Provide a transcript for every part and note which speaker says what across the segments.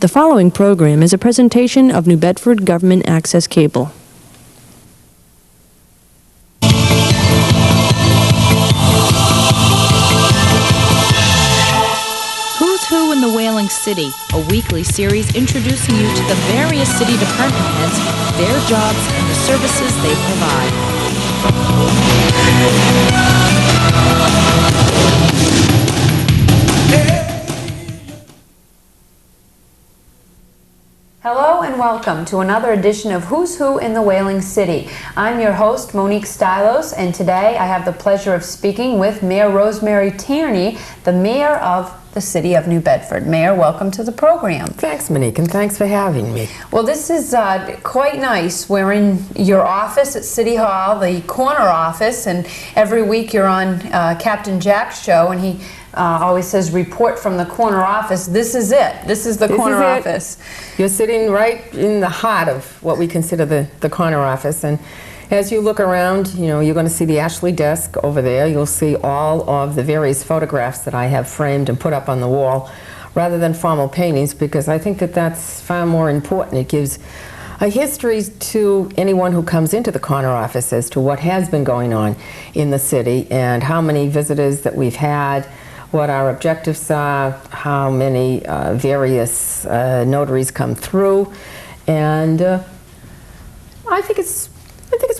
Speaker 1: The following program is a presentation of New Bedford Government Access Cable.
Speaker 2: Who's Who in the Whaling City, a weekly series introducing you to the various city department heads, their jobs, and the services they provide.
Speaker 3: Hello and welcome to another edition of Who's Who in the Whaling City. I'm your host, Monique Stylos, and today I have the pleasure of speaking with Mayor Rosemary Tierney, the mayor of the city of New Bedford. Mayor, welcome to the program.
Speaker 4: Thanks, Monique, and thanks for having me.
Speaker 3: Well, this is quite nice. We're in your office at City Hall, the corner office, and every week you're on Captain Jack's show, and he always says, report from the corner office. This is it. This is the corner office.
Speaker 4: You're sitting right in the heart of what we consider the corner office, and as you look around, you know, you're going to see the Ashley desk over there. You'll see all of the various photographs that I have framed and put up on the wall, rather than formal paintings, because I think that that's far more important. It gives a history to anyone who comes into the corner office as to what has been going on in the city and how many visitors that we've had, what our objectives are, how many various notaries come through, and I think it's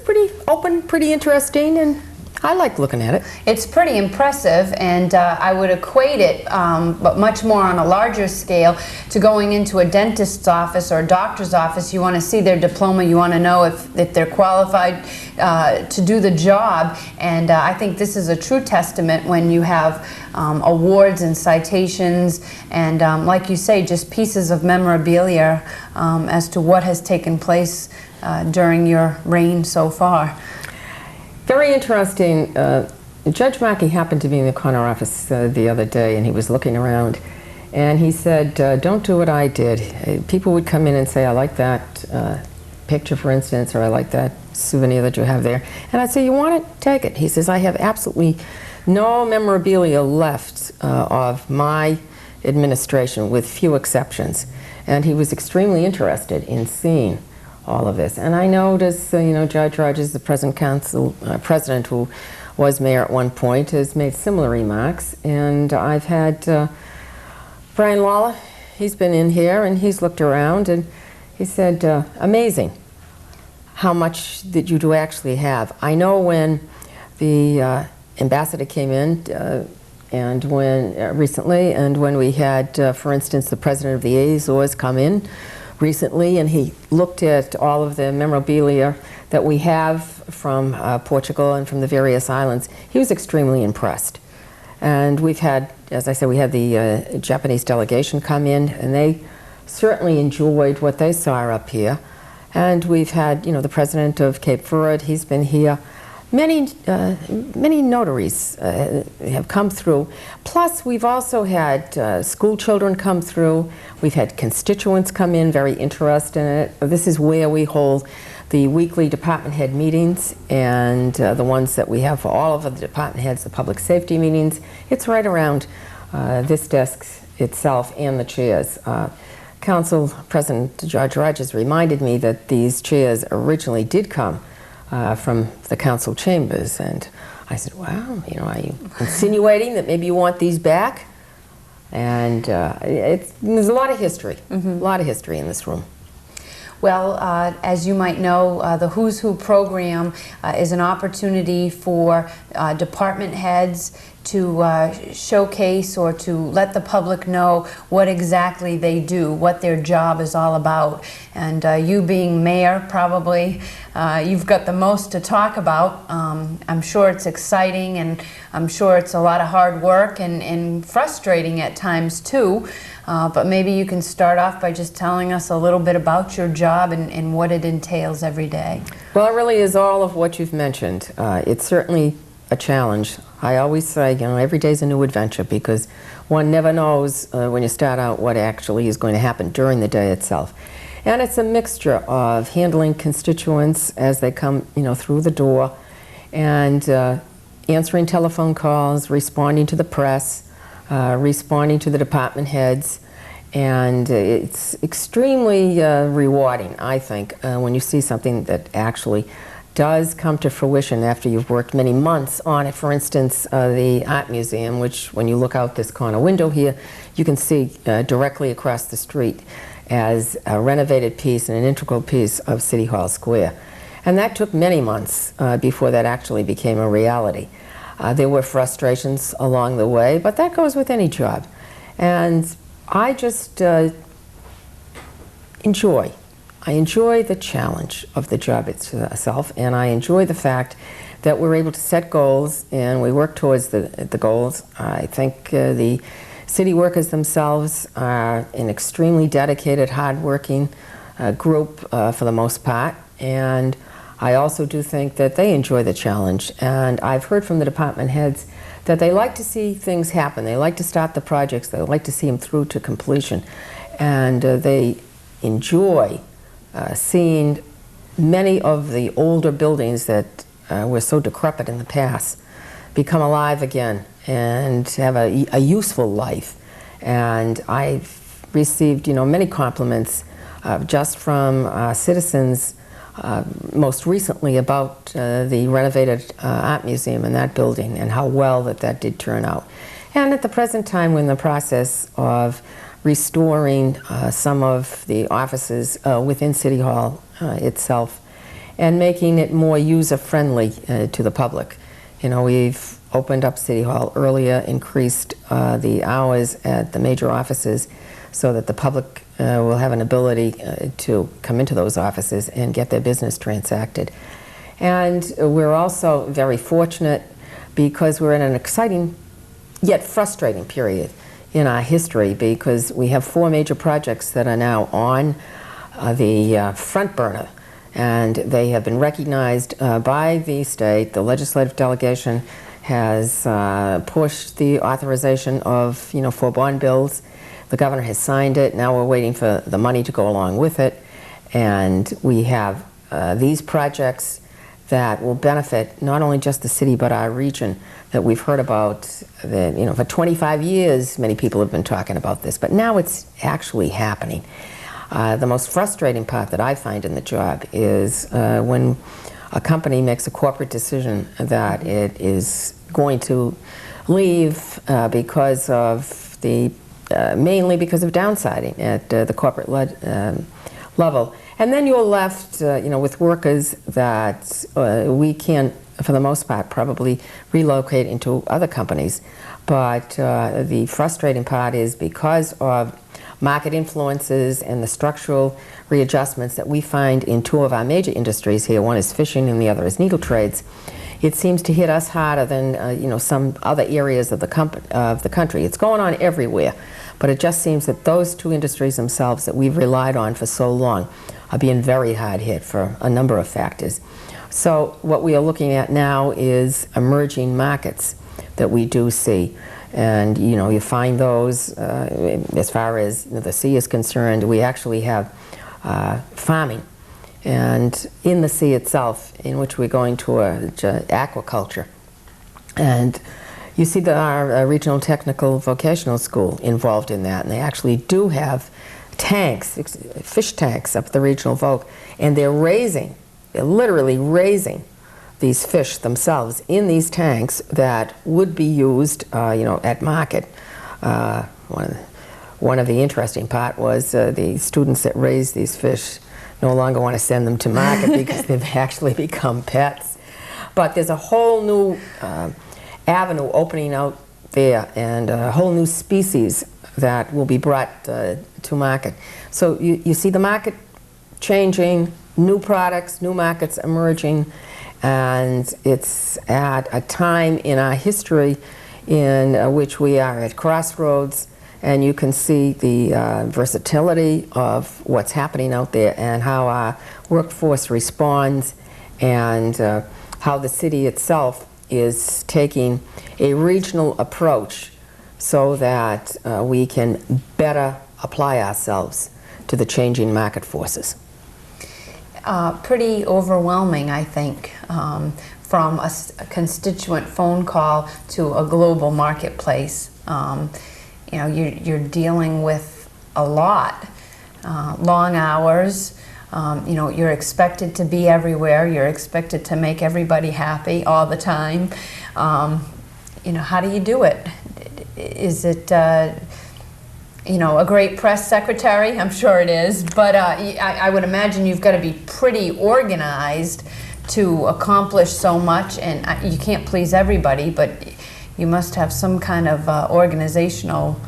Speaker 4: pretty open, pretty interesting, and I like looking at it.
Speaker 3: It's pretty impressive, and I would equate it, but much more on a larger scale, to going into a dentist's office or a doctor's office. You want to see their diploma, you want to know if they're qualified to do the job, and I think this is a true testament when you have awards and citations and, like you say, just pieces of memorabilia as to what has taken place during your reign so far.
Speaker 4: Very interesting. Judge Mackey happened to be in the corner office the other day, and he was looking around, and he said, don't do what I did. People would come in and say, I like that picture, for instance, or I like that souvenir that you have there. And I'd say, you want it? Take it. He says, I have absolutely no memorabilia left of my administration, with few exceptions. And he was extremely interested in seeing all of this. And I notice, you know, Judge Rogers, the present council president, who was mayor at one point, has made similar remarks. And I've had Brian Lawler, he's been in here and he's looked around and he said, amazing how much that you do actually have. I know when the ambassador came in and when recently, and when we had, for instance, the president of the Azores come in recently, and he looked at all of the memorabilia that we have from Portugal and from the various islands. He was extremely impressed. And we've had, as I said, we had the Japanese delegation come in, and they certainly enjoyed what they saw up here. And we've had, you know, the president of Cape Verde, he's been here. Many notaries have come through. Plus, we've also had school children come through. We've had constituents come in, very interested in it. This is where we hold the weekly department head meetings, and the ones that we have for all of the department heads, the public safety meetings. It's right around this desk itself and the chairs. Council President George Rogers reminded me that these chairs originally did come from the council chambers, and I said, wow, you know, are you insinuating that maybe you want these back? And there's a lot of history, a lot of history in this room.
Speaker 3: Well, as you might know, the Who's Who program is an opportunity for department heads to showcase or to let the public know what exactly they do, what their job is all about. And you being mayor, probably you've got the most to talk about. I'm sure it's exciting, and I'm sure it's a lot of hard work and frustrating at times too. But maybe you can start off by just telling us a little bit about your job and what it entails every day.
Speaker 4: Well, it really is all of what you've mentioned. It's certainly a challenge. I always say, you know, every day's a new adventure, because one never knows when you start out what actually is going to happen during the day itself. And it's a mixture of handling constituents as they come, you know, through the door, and answering telephone calls, responding to the press, responding to the department heads, And it's extremely rewarding, I think, when you see something that actually does come to fruition after you've worked many months on it. For instance, the Art Museum, which when you look out this corner window here, you can see directly across the street as a renovated piece and an integral piece of City Hall Square. And that took many months before that actually became a reality. There were frustrations along the way, but that goes with any job. And I just enjoy the challenge of the job itself, and I enjoy the fact that we're able to set goals and we work towards the goals. I think the city workers themselves are an extremely dedicated, hard-working group for the most part, and I also do think that they enjoy the challenge. And I've heard from the department heads that they like to see things happen. They like to start the projects. They like to see them through to completion. And they enjoy seeing many of the older buildings that were so decrepit in the past become alive again and have a useful life. And I've received, many compliments just from citizens most recently about the renovated Art Museum in that building and how well that did turn out. And at the present time, we're in the process of restoring some of the offices within City Hall itself and making it more user-friendly to the public. We've opened up City Hall earlier, increased the hours at the major offices so that the public will have an ability to come into those offices and get their business transacted. And we're also very fortunate because we're in an exciting yet frustrating period in our history, because we have 4 major projects that are now on the front burner, and they have been recognized by the state. The legislative delegation has pushed the authorization of 4 bond bills. The governor has signed it. Now we're waiting for the money to go along with it. And we have these projects that will benefit not only just the city but our region that we've heard about. For 25 years, many people have been talking about this, but now it's actually happening. The most frustrating part that I find in the job is when a company makes a corporate decision that it is going to leave because of mainly because of downsizing at the corporate level. And then you're left with workers that we can, for the most part, probably relocate into other companies. But the frustrating part is because of market influences and the structural readjustments that we find in 2 of our major industries here. One is fishing and the other is needle trades. It seems to hit us harder than some other areas of the country. It's going on everywhere, but it just seems that those 2 industries themselves that we've relied on for so long are being very hard hit for a number of factors. So what we are looking at now is emerging markets that we do see. And you find those as far as the sea is concerned. We actually have farming, and in the sea itself, in which we're going to aquaculture. And you see our regional technical vocational school involved in that, and they actually do have tanks, fish tanks up at the regional voc, and they're literally raising these fish themselves in these tanks that would be used, at market. One of the interesting part was the students that raise these fish no longer want to send them to market because they've actually become pets. But there's a whole new avenue opening out there, and a whole new species that will be brought to market. So you see the market changing, new products, new markets emerging, and it's at a time in our history in which we are at crossroads, and you can see the versatility of what's happening out there and how our workforce responds, and how the city itself is taking a regional approach so that we can better apply ourselves to the changing market forces.
Speaker 3: Pretty overwhelming, I think, from a constituent phone call to a global marketplace. You're dealing with a lot. Long hours. You know, you're expected to be everywhere. You're expected to make everybody happy all the time. You know, how do you do it? Is it, you know, a great press secretary? I'm sure it is, but I would imagine you've got to be pretty organized to accomplish so much, and you can't please everybody, but you must have some kind of organizational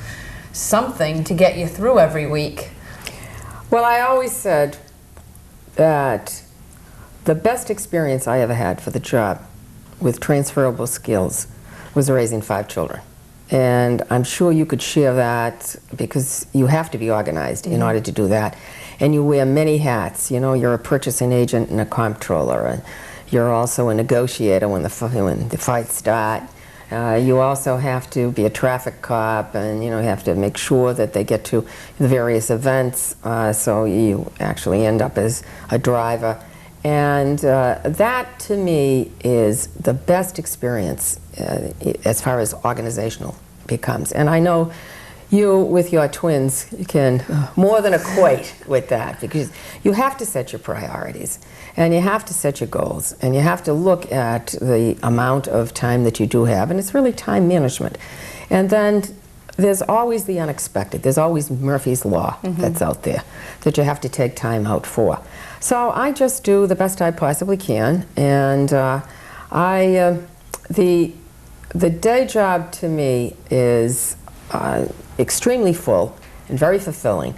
Speaker 3: something to get you through every week.
Speaker 4: Well, I always said that the best experience I ever had for the job with transferable skills was raising 5 children. And I'm sure you could share that, because you have to be organized in order to do that. And you wear many hats. You know, you're a purchasing agent and a comptroller, and you're also a negotiator when the fights start. You also have to be a traffic cop, and you know, you have to make sure that they get to the various events, so you actually end up as a driver. And that, to me, is the best experience as far as organizational becomes. And I know you, with your twins, can more than equate with that, because you have to set your priorities, and you have to set your goals, and you have to look at the amount of time that you do have, and it's really time management. And then there's always the unexpected. There's always Murphy's Law that's out there that you have to take time out for. So I just do the best I possibly can, and the day job to me is extremely full and very fulfilling,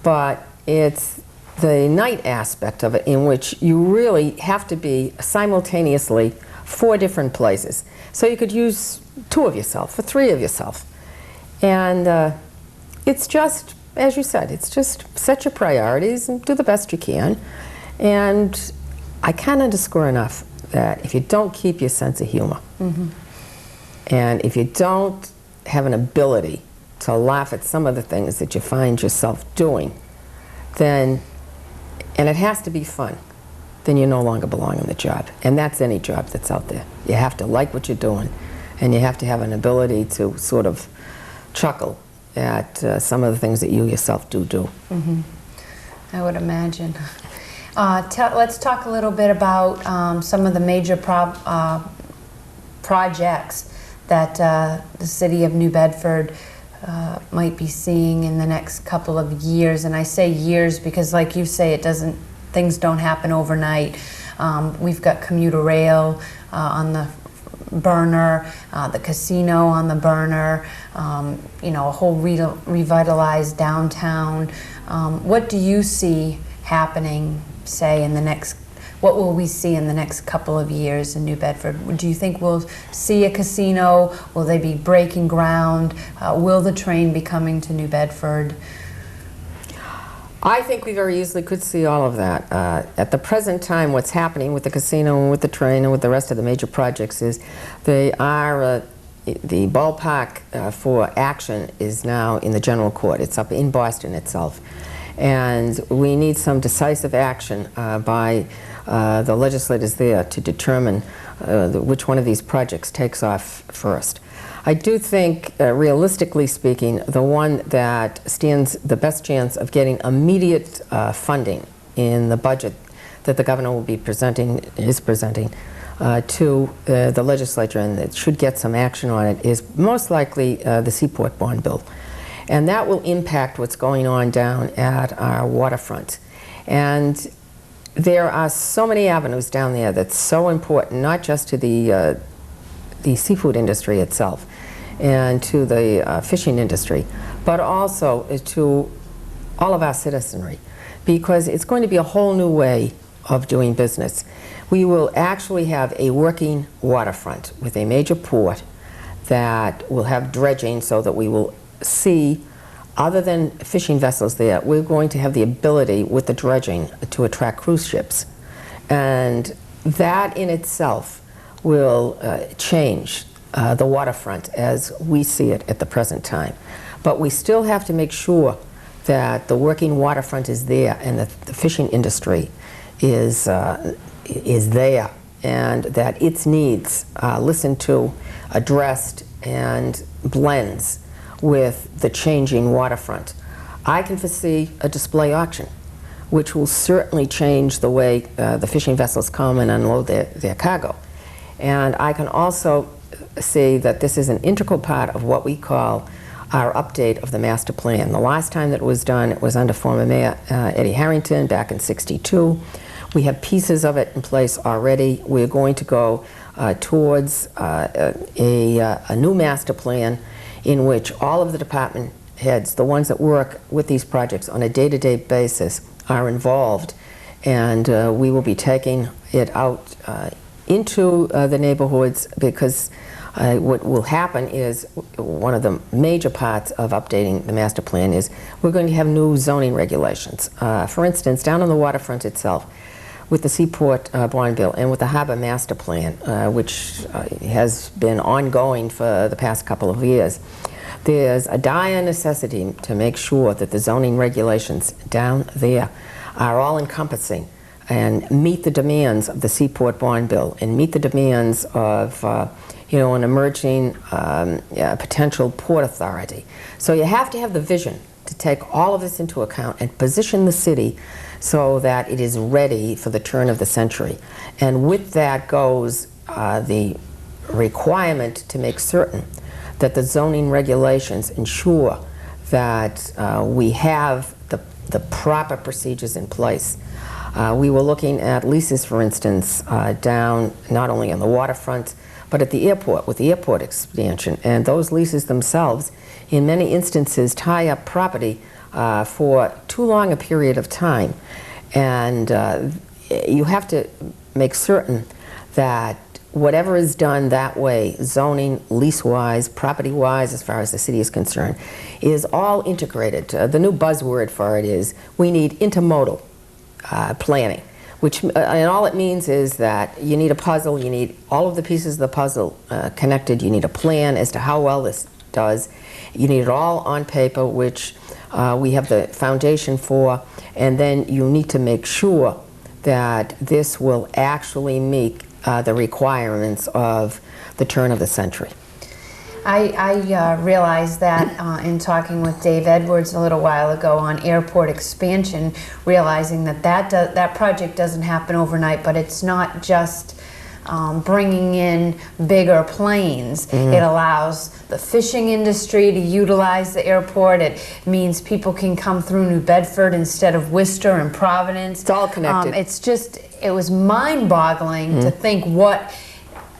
Speaker 4: but it's the night aspect of it in which you really have to be simultaneously 4 different places. So you could use 2 of yourself or 3 of yourself. And it's just, as you said, it's just set your priorities and do the best you can. And I can't underscore enough that if you don't keep your sense of humor, and if you don't have an ability to laugh at some of the things that you find yourself doing, then, and it has to be fun, then you no longer belong in the job. And that's any job that's out there. You have to like what you're doing, and you have to have an ability to sort of chuckle at some of the things that you yourself do.
Speaker 3: I would imagine. Let's talk a little bit about some of the major projects that the city of New Bedford might be seeing in the next couple of years. And I say years because, like you say, things don't happen overnight. We've got commuter rail on the burner, the casino on the burner, you know, a whole revitalized downtown. What do you see happening, say, in the next, what will we see in the next couple of years in New Bedford? Do you think we'll see a casino? Will they be breaking ground? Will the train be coming to New Bedford?
Speaker 4: I think we very easily could see all of that. At the present time, what's happening with the casino and with the train and with the rest of the major projects is they are, the ballpark for action is now in the general court. It's up in Boston itself. And we need some decisive action by the legislators there to determine which one of these projects takes off first. I do think, realistically speaking, the one that stands the best chance of getting immediate funding in the budget that the governor will be is presenting to the legislature, and that should get some action on it, is most likely the Seaport Bond Bill. And that will impact what's going on down at our waterfront. And there are so many avenues down there that's so important, not just to the seafood industry itself and to the fishing industry, but also to all of our citizenry, because it's going to be a whole new way of doing business. We will actually have a working waterfront with a major port that will have dredging, so that we will see, other than fishing vessels there, we're going to have the ability with the dredging to attract cruise ships. And that in itself will change the waterfront as we see it at the present time. But we still have to make sure that the working waterfront is there, and that the fishing industry is there, and that its needs are listened to, addressed, and blends with the changing waterfront. I can foresee a display auction, which will certainly change the way the fishing vessels come and unload their cargo. And I can also see that this is an integral part of what we call our update of the master plan. The last time that it was done, it was under former Mayor Eddie Harrington back in '62. We have pieces of it in place already. We're going to go towards a new master plan in which all of the department heads, the ones that work with these projects on a day-to-day basis, are involved, and we will be taking it out into the neighborhoods, because what will happen is, one of the major parts of updating the master plan is we're going to have new zoning regulations. For instance, down on the waterfront itself, with the Seaport Bond Bill and with the Harbor Master Plan, which has been ongoing for the past couple of years, there's a dire necessity to make sure that the zoning regulations down there are all-encompassing and meet the demands of the Seaport Bond Bill and meet the demands of an emerging potential port authority. So you have to have the vision to take all of this into account and position the city so that it is ready for the turn of the century. And with that goes the requirement to make certain that the zoning regulations ensure that we have the proper procedures in place. We were looking at leases, for instance, down not only on the waterfront, but at the airport, with the airport expansion. And those leases themselves, in many instances, tie up property for too long a period of time. And you have to make certain that whatever is done that way, zoning, lease-wise, property-wise, as far as the city is concerned, is all integrated. The new buzzword for it is we need intermodal planning, which, and all it means is that you need a puzzle, you need all of the pieces of the puzzle connected, you need a plan as to how well this does, you need it all on paper, which we have the foundation for, and then you need to make sure that this will actually meet the requirements of the turn of the century.
Speaker 3: I realized that in talking with Dave Edwards a little while ago on airport expansion, realizing that project doesn't happen overnight, but it's not just bringing in bigger planes. Mm-hmm. It allows the fishing industry to utilize the airport. It means people can come through New Bedford instead of Worcester and Providence.
Speaker 4: It's all connected.
Speaker 3: It was mind-boggling to think what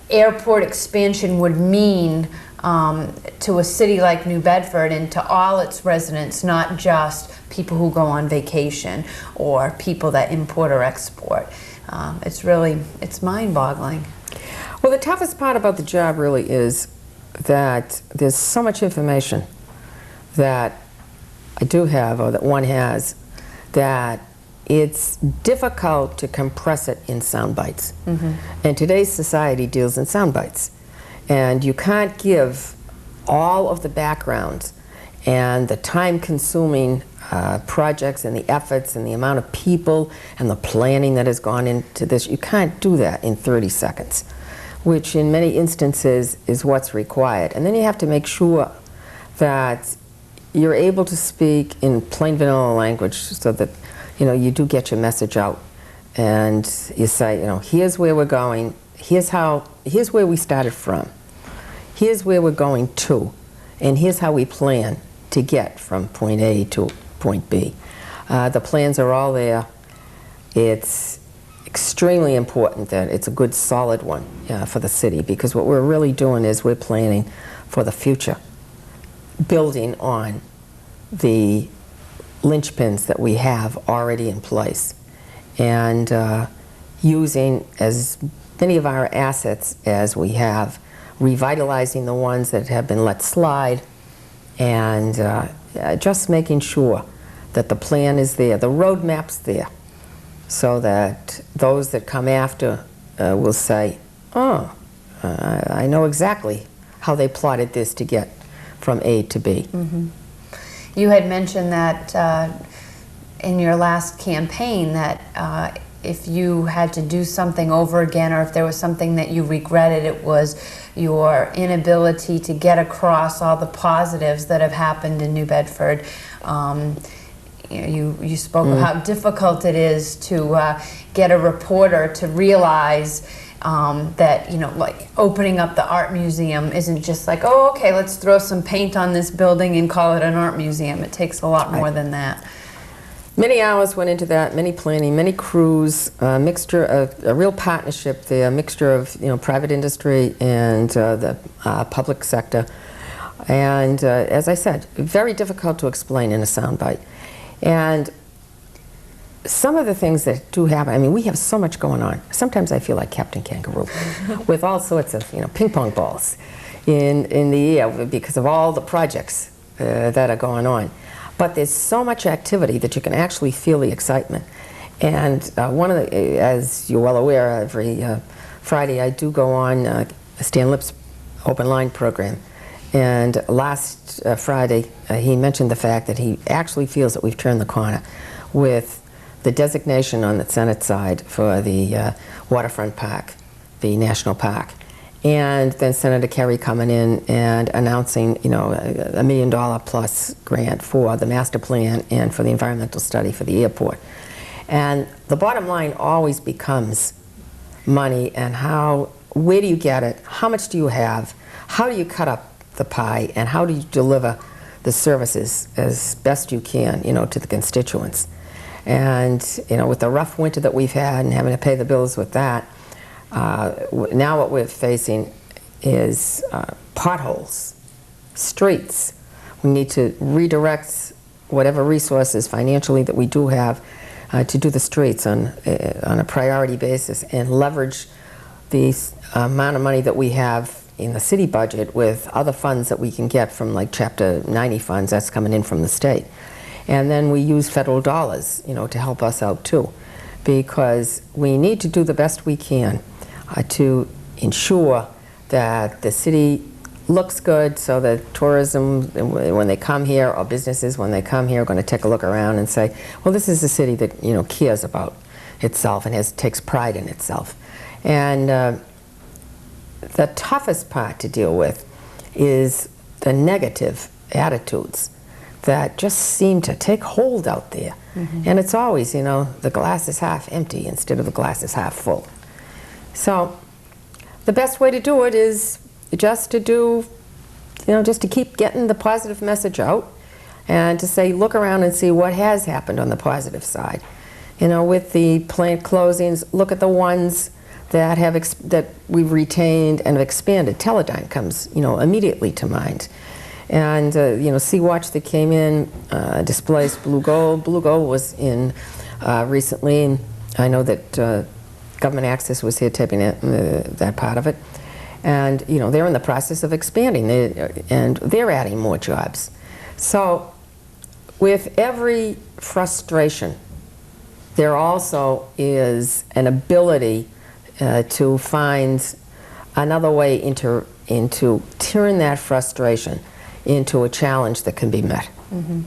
Speaker 3: airport expansion would mean to a city like New Bedford and to all its residents, not just people who go on vacation or people that import or export. It's mind-boggling.
Speaker 4: Well, the toughest part about the job really is that there's so much information that I do have, or that one has, that it's difficult to compress it in sound bites. Mm-hmm. And today's society deals in sound bites. And you can't give all of the background and the time-consuming projects and the efforts and the amount of people and the planning that has gone into this. You can't do that in 30 seconds, which in many instances is what's required. And then you have to make sure that you're able to speak in plain vanilla language so that you do get your message out. And you say, here's where we're going, here's where we started from, here's where we're going to, and here's how we plan to get from point A to point B. The plans are all there. It's extremely important that it's a good, solid one for the city, because what we're really doing is we're planning for the future, building on the linchpins that we have already in place, and using as many of our assets as we have, revitalizing the ones that have been let slide, and just making sure that the plan is there, the roadmap's there, so that those that come after will say, I know exactly how they plotted this to get from A to B.
Speaker 3: Mm-hmm. You had mentioned that in your last campaign that if you had to do something over again, or if there was something that you regretted, it was your inability to get across all the positives that have happened in New Bedford. You spoke of how difficult it is to get a reporter to realize that, like opening up the art museum isn't just like, oh, okay, let's throw some paint on this building and call it an art museum. It takes a lot more than that.
Speaker 4: Many hours went into that, many planning, many crews, a mixture of a real partnership there, a mixture of private industry and the public sector. And as I said, very difficult to explain in a soundbite. And some of the things that do happen, I mean, we have so much going on. Sometimes I feel like Captain Kangaroo with all sorts of ping pong balls in the air because of all the projects that are going on. But there's so much activity that you can actually feel the excitement. And one of the, as you're well aware, every Friday I do go on Stan Lip's open line program. And last Friday he mentioned the fact that he actually feels that we've turned the corner with the designation on the Senate side for the waterfront park, the national park. And then Senator Kerry coming in and announcing, $1 million plus grant for the master plan and for the environmental study for the airport. And the bottom line always becomes money and where do you get it, how much do you have, how do you cut up the pie, and how do you deliver the services as best you can, to the constituents. And, with the rough winter that we've had and having to pay the bills with that, now what we're facing is potholes, streets. We need to redirect whatever resources financially that we do have to do the streets on a priority basis and leverage the amount of money that we have in the city budget with other funds that we can get from like Chapter 90 funds that's coming in from the state. And then we use federal dollars, to help us out too, because we need to do the best we can to ensure that the city looks good so that tourism, when they come here, or businesses when they come here, are going to take a look around and say, well, this is a city that cares about itself and takes pride in itself. And the toughest part to deal with is the negative attitudes that just seem to take hold out there. Mm-hmm. And it's always, the glass is half empty instead of the glass is half full. So the best way to do it is just to keep getting the positive message out and to say, look around and see what has happened on the positive side. With the plant closings, look at the ones that that we've retained and have expanded. Teledyne comes, immediately to mind. And, Sea-Watch that came in, displaced Blue Gold. Blue Gold was in recently, and I know that Government Access was here taping that part of it. And, they're in the process of expanding, and they're adding more jobs. So with every frustration, there also is an ability to find another way into turn that frustration into a challenge that can be met.
Speaker 3: Mm-hmm.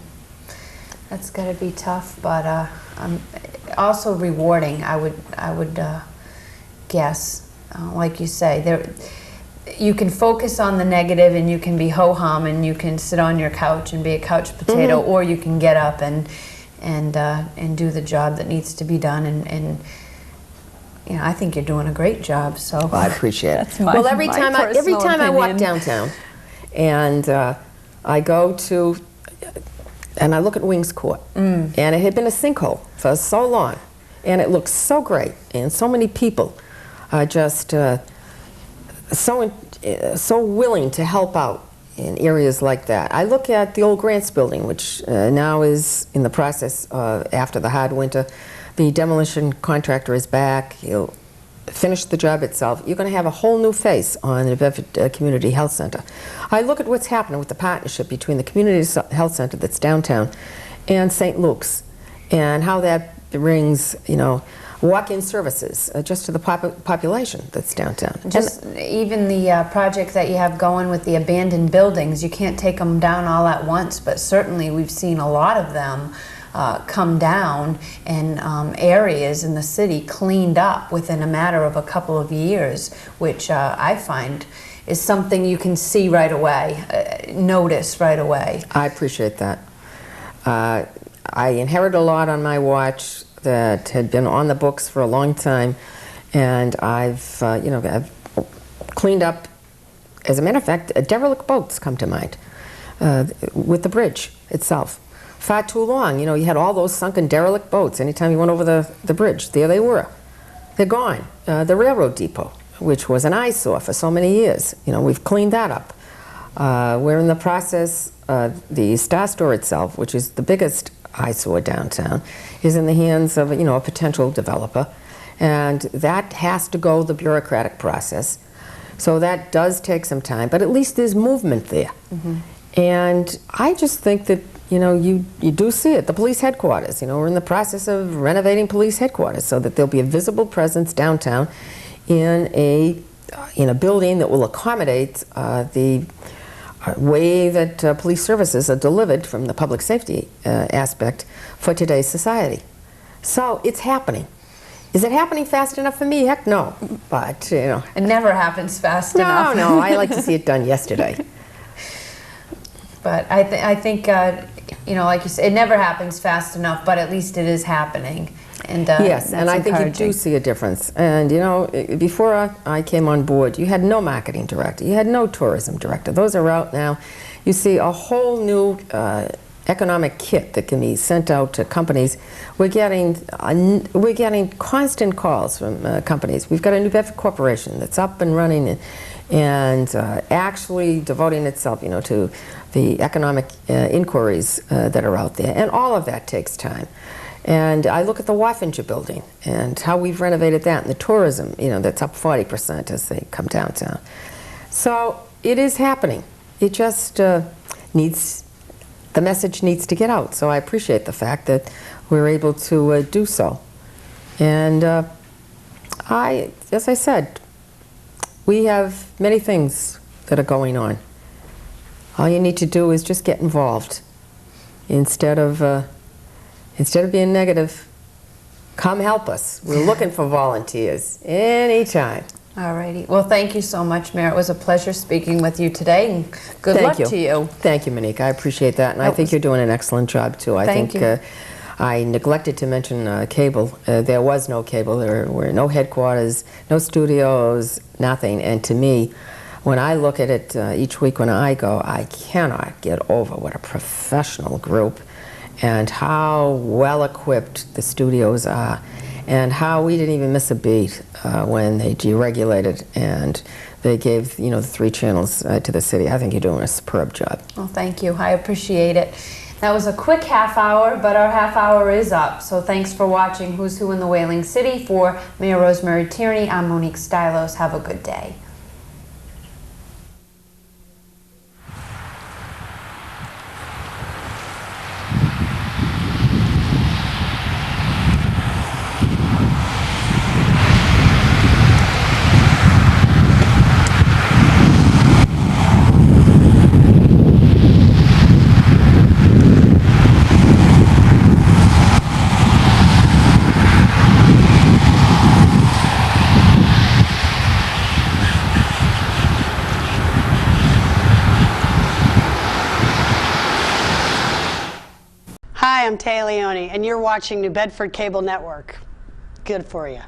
Speaker 3: That's got to be tough, but also rewarding. I would guess, like you say, you can focus on the negative, and you can be ho-hum, and you can sit on your couch and be a couch potato, mm-hmm. or you can get up and do the job that needs to be done. And I think you're doing a great job. So
Speaker 4: well, I appreciate it.
Speaker 3: Well,
Speaker 4: every time I walk downtown, and I go to, and I look at Wings Court, and it had been a sinkhole for so long, and it looks so great, and so many people are just so willing to help out in areas like that. I look at the old Grants building, which now is in the process after the hard winter. The demolition contractor is back. He'll finish the job itself. You're going to have a whole new face on the Bedford Community Health Center. I look at what's happening with the partnership between the Community Health Center that's downtown and St. Luke's, and how that brings, walk-in services just to the population that's downtown.
Speaker 3: Just even the project that you have going with the abandoned buildings, you can't take them down all at once, but certainly we've seen a lot of them come down and areas in the city cleaned up within a matter of a couple of years, which I find is something you can see right away, notice right away.
Speaker 4: I appreciate that. I inherited a lot on my watch that had been on the books for a long time, and I've cleaned up. As a matter of fact, derelict boats come to mind with the bridge itself. Far too long, you had all those sunken derelict boats. Anytime you went over the bridge, there they were. They're gone. The railroad depot, which was an eyesore for so many years, we've cleaned that up. We're in the process, the Star Store itself, which is the biggest eyesore downtown, is in the hands of a potential developer, and that has to go the bureaucratic process. So that does take some time, but at least there's movement there. Mm-hmm. And I just think that you do see it. The police headquarters, we're in the process of renovating police headquarters so that there'll be a visible presence downtown in a building that will accommodate the way that police services are delivered from the public safety aspect for today's society. So it's happening. Is it happening fast enough for me? Heck no. But,
Speaker 3: It never happens fast enough.
Speaker 4: No, I like to see it done yesterday.
Speaker 3: But I think, like you said, it never happens fast enough, but at least it is happening. And
Speaker 4: yes, and I think you do see a difference. And, before I came on board, you had no marketing director. You had no tourism director. Those are out now. You see a whole new economic kit that can be sent out to companies. We're getting constant calls from companies. We've got a New Bedford Corporation that's up and running and actually devoting itself, to the economic inquiries that are out there. And all of that takes time. And I look at the Waffinger building and how we've renovated that, and the tourism, that's up 40% as they come downtown. So it is happening. It just the message needs to get out. So I appreciate the fact that we're able to do so. And as I said, we have many things that are going on. All you need to do is just get involved. Instead of being negative, come help us. We're looking for volunteers anytime.
Speaker 3: All righty. Well, thank you so much, Mayor. It was a pleasure speaking with you today, and good luck to you.
Speaker 4: Thank you, Monique. I appreciate that, and I think you're doing an excellent job, too. I think I neglected to mention cable. There was no cable. There were no headquarters, no studios, nothing. And to me, when I look at it each week when I go, I cannot get over what a professional group and how well-equipped the studios are, and how we didn't even miss a beat when they deregulated and they gave the 3 channels to the city. I think you're doing a superb job.
Speaker 3: Well, thank you. I appreciate it. That was a quick half hour, but our half hour is up. So thanks for watching Who's Who in the Whaling City. For Mayor Rosemary Tierney, I'm Monique Stylos. Have a good day.
Speaker 5: Hi, I'm Taya Leone, and you're watching New Bedford Cable Network. Good for you.